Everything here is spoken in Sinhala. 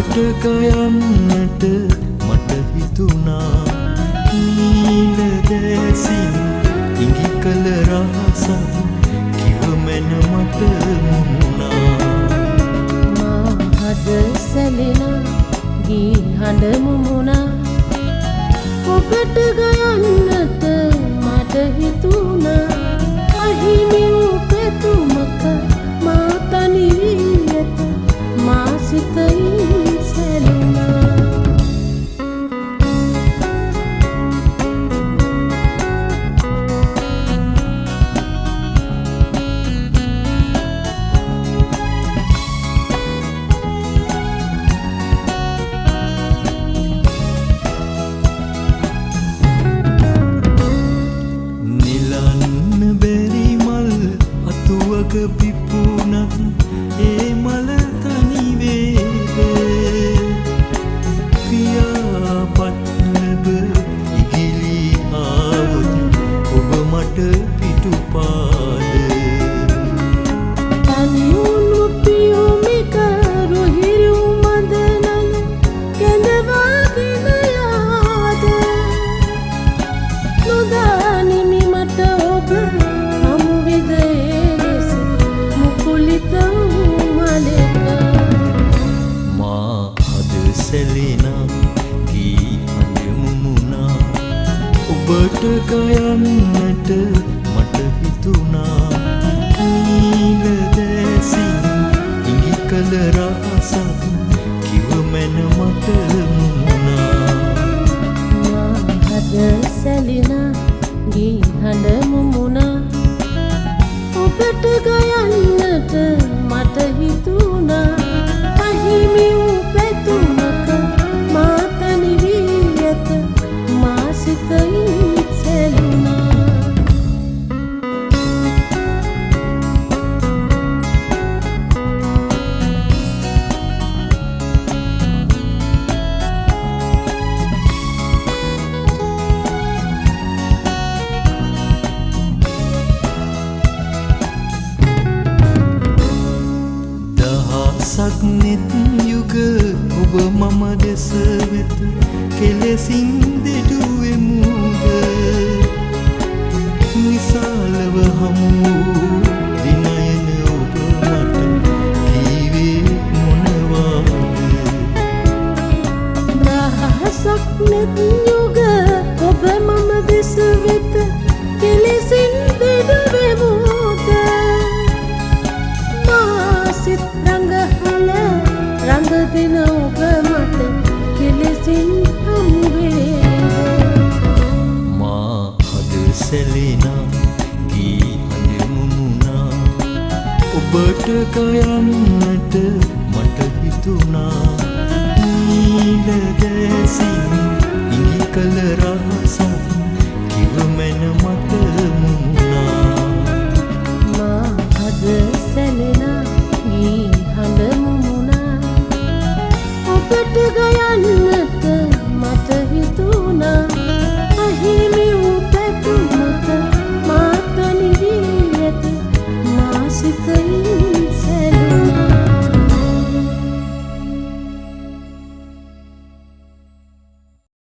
ඔබට ගයන්නට මට හිතුණා නීල දැසින් ඉඟි කළ රහසක් කිව මැන මට මුමුණා මා හද සැලෙනා ගී හඬ මුමුණා ඔබට ගයන්නට මට හිතුණා අහිමි වූ පෙතුමක මා තනි වී ඇත මා සිතෙන් සැලුණා පිපුණත් ඒ මල තනි වේද පියාපත් ලැබ ඉගිලි ආවොත් ඔබ මට පිටුපාද තනියුණු පියුමික රුහිරු මදනල කැඳවාගෙන යාද නොදානිමි මට ඔබ හමු විදේ සැලෙනා ගී හඬ මුමුණා ඔබට ගයන්නට මට හිතුණා නීල දැසින් ඉඟි කළ රහසක් කිව මැන මට මුමුණා මා හද සැලෙනා ගී හඬ මුමුණා ඔබට ගයන්නට මට හිතුණා අහිමි වූ පෙතුමක මා තනි වී ඇත මා සිතෙන් සැලුණා සක්නෙත් යුග ඔබ මම දෙස වෙත කෙලෙසින් දෙඩුවෙමුද විශාලව හමු දිනයන ඔබ මට කීවේ මොනවාද සක්නෙත් යුග ඔබ මම දෙස වෙත කෙලෙසින් දෙඩුවෙමුද මා සිත රඟ දින ඔබ මට කෙලෙසින් හමුවේ මා හද සැලෙනා ගී හඬ මුමුණා ඔබට ගයන්නට මට හිතුණා නීල දැසින් ඉඟි කළ රහසක්